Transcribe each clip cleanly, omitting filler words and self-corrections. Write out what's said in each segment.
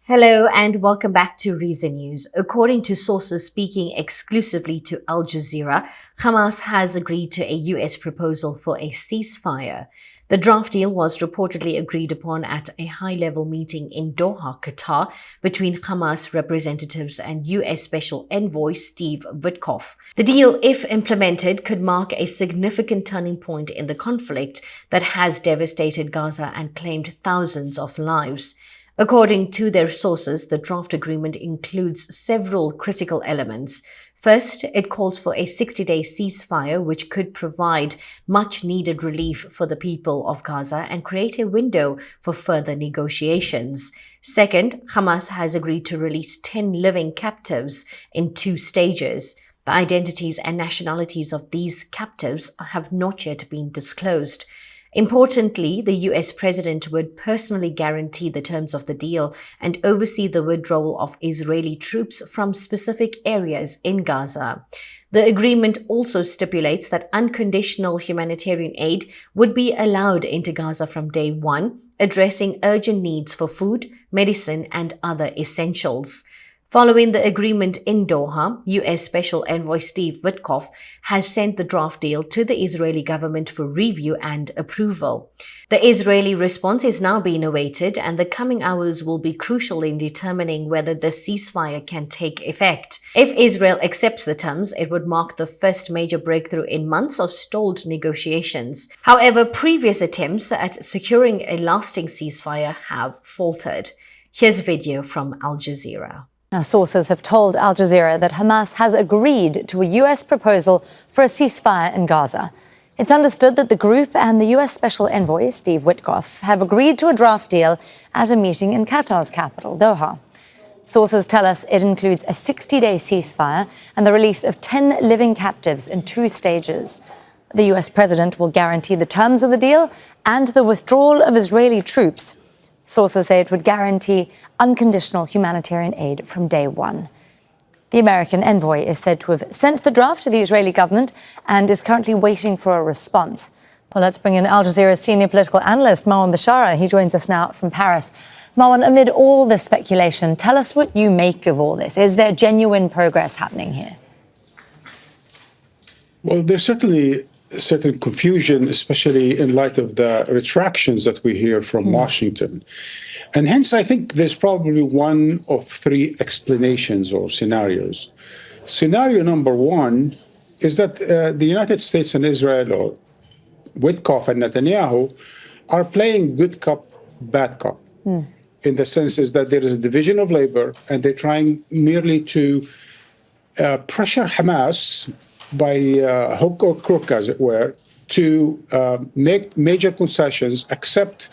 Hello and welcome back to Reason News. According to sources speaking exclusively to Al Jazeera, Hamas has agreed to a US proposal for a ceasefire. The draft deal was reportedly agreed upon at a high-level meeting in Doha, Qatar, between Hamas representatives and US Special Envoy Witkoff. The deal, if implemented, could mark a significant turning point in the conflict that has devastated Gaza and claimed thousands of lives. According to their sources, the draft agreement includes several critical elements. First, it calls for a 60-day ceasefire, which could provide much-needed relief for the people of Gaza and create a window for further negotiations. Second, Hamas has agreed to release 10 living captives in 2 stages. The identities and nationalities of these captives have not yet been disclosed. Importantly, the US president would personally guarantee the terms of the deal and oversee the withdrawal of Israeli troops from specific areas in Gaza. The agreement also stipulates that unconditional humanitarian aid would be allowed into Gaza from day one, addressing urgent needs for food, medicine, and other essentials. Following the agreement in Doha, US Special Envoy Witkoff has sent the draft deal to the Israeli government for review and approval. The Israeli response is now being awaited, and the coming hours will be crucial in determining whether the ceasefire can take effect. If Israel accepts the terms, it would mark the first major breakthrough in months of stalled negotiations. However, previous attempts at securing a lasting ceasefire have faltered. Here's a video from Al Jazeera. Now, sources have told Al Jazeera that Hamas has agreed to a US proposal for a ceasefire in Gaza. It's understood that the group and the US Special Envoy, Witkoff, have agreed to a draft deal at a meeting in Qatar's capital, Doha. Sources tell us it includes a 60-day ceasefire and the release of 10 living captives in 2 stages. The US president will guarantee the terms of the deal and the withdrawal of Israeli troops. Sources say it would guarantee unconditional humanitarian aid from day one. The American envoy is said to have sent the draft to the Israeli government and is currently waiting for a response. Well, let's bring in Al Jazeera's senior political analyst, Marwan Bashara. He joins us now from Paris. Marwan, amid all this speculation, tell us what you make of all this. Is there genuine progress happening here? Well, there's certainly certain confusion, especially in light of the retractions that we hear from Washington. And hence, I think there's probably one of 3 explanations or scenarios. Scenario number 1 is that the United States and Israel, or Witkoff and Netanyahu, are playing good cop, bad cop, in the sense is that there is a division of labor, and they're trying merely to pressure Hamas by hook or crook, as it were, to make major concessions, accept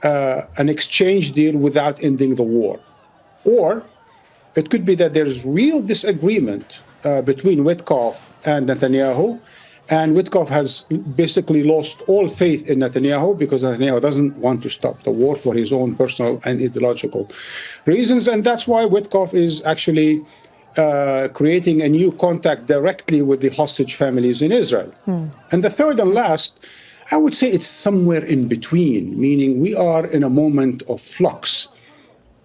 an exchange deal without ending the war. Or it could be that there's real disagreement between Witkoff and Netanyahu, and Witkoff has basically lost all faith in Netanyahu because Netanyahu doesn't want to stop the war for his own personal and ideological reasons, and that's why Witkoff is actually creating a new contact directly with the hostage families in Israel. And the third and last, I would say it's somewhere in between, meaning we are in a moment of flux,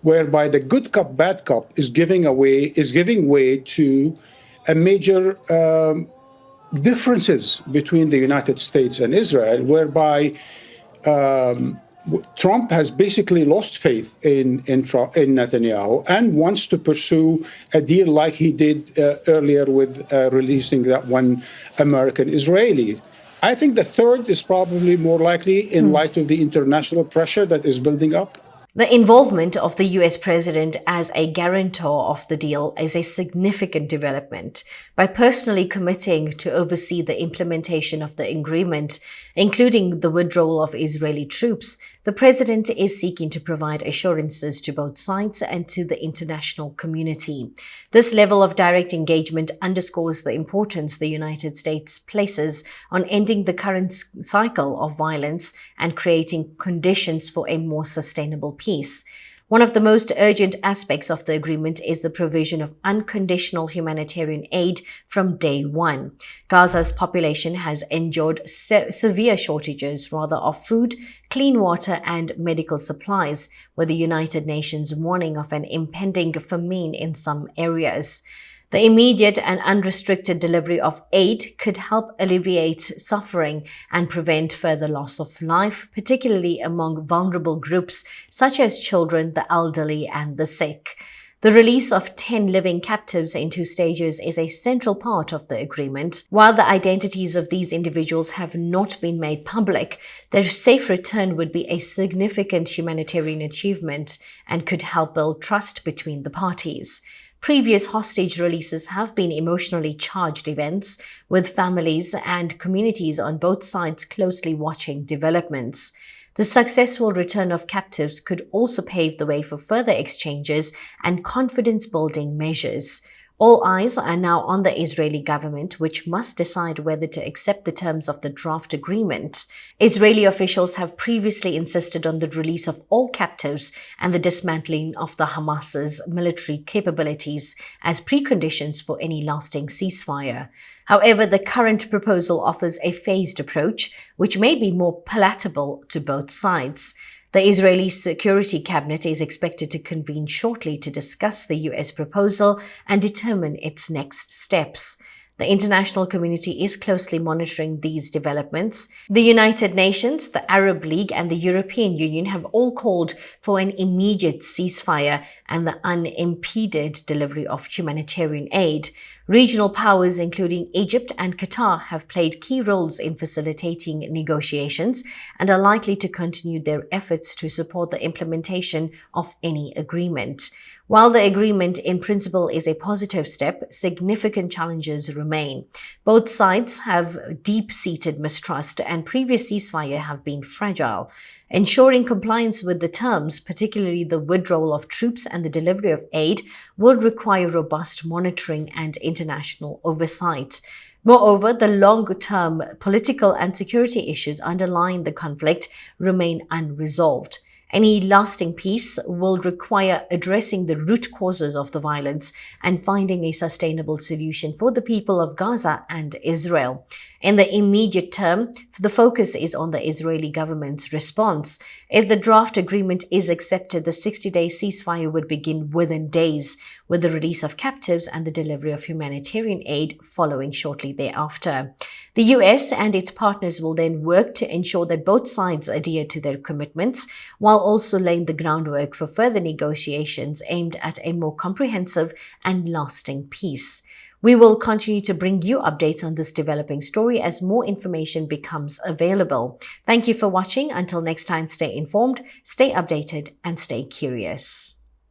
whereby the good cop, bad cop is giving way to a major differences between the United States and Israel, whereby Trump has basically lost faith in Netanyahu and wants to pursue a deal like he did earlier with releasing that one American Israeli. I think the third is probably more likely in light of the international pressure that is building up. The involvement of the US president as a guarantor of the deal is a significant development. By personally committing to oversee the implementation of the agreement, including the withdrawal of Israeli troops, the president is seeking to provide assurances to both sides and to the international community. This level of direct engagement underscores the importance the United States places on ending the current cycle of violence and creating conditions for a more sustainable peace. One of the most urgent aspects of the agreement is the provision of unconditional humanitarian aid from day one. Gaza's population has endured severe shortages, of food, clean water, and medical supplies, with the United Nations warning of an impending famine in some areas. The immediate and unrestricted delivery of aid could help alleviate suffering and prevent further loss of life, particularly among vulnerable groups such as children, the elderly, and the sick. The release of 10 living captives in 2 stages is a central part of the agreement. While the identities of these individuals have not been made public, their safe return would be a significant humanitarian achievement and could help build trust between the parties. Previous hostage releases have been emotionally charged events, with families and communities on both sides closely watching developments. The successful return of captives could also pave the way for further exchanges and confidence-building measures. All eyes are now on the Israeli government, which must decide whether to accept the terms of the draft agreement. Israeli officials have previously insisted on the release of all captives and the dismantling of the Hamas's military capabilities as preconditions for any lasting ceasefire. However, the current proposal offers a phased approach, which may be more palatable to both sides. The Israeli Security Cabinet is expected to convene shortly to discuss the US proposal and determine its next steps. The international community is closely monitoring these developments. The United Nations, the Arab League, and the European Union have all called for an immediate ceasefire and the unimpeded delivery of humanitarian aid. Regional powers, including Egypt and Qatar, have played key roles in facilitating negotiations and are likely to continue their efforts to support the implementation of any agreement. While the agreement in principle is a positive step, significant challenges remain. Both sides have deep-seated mistrust, and previous ceasefires have been fragile. Ensuring compliance with the terms, particularly the withdrawal of troops and the delivery of aid, will require robust monitoring and international oversight. Moreover, the long-term political and security issues underlying the conflict remain unresolved. Any lasting peace will require addressing the root causes of the violence and finding a sustainable solution for the people of Gaza and Israel. In the immediate term, the focus is on the Israeli government's response. If the draft agreement is accepted, the 60-day ceasefire would begin within days, with the release of captives and the delivery of humanitarian aid following shortly thereafter. The US and its partners will then work to ensure that both sides adhere to their commitments, while also laying the groundwork for further negotiations aimed at a more comprehensive and lasting peace. We will continue to bring you updates on this developing story as more information becomes available. Thank you for watching. Until next time, stay informed, stay updated, and stay curious.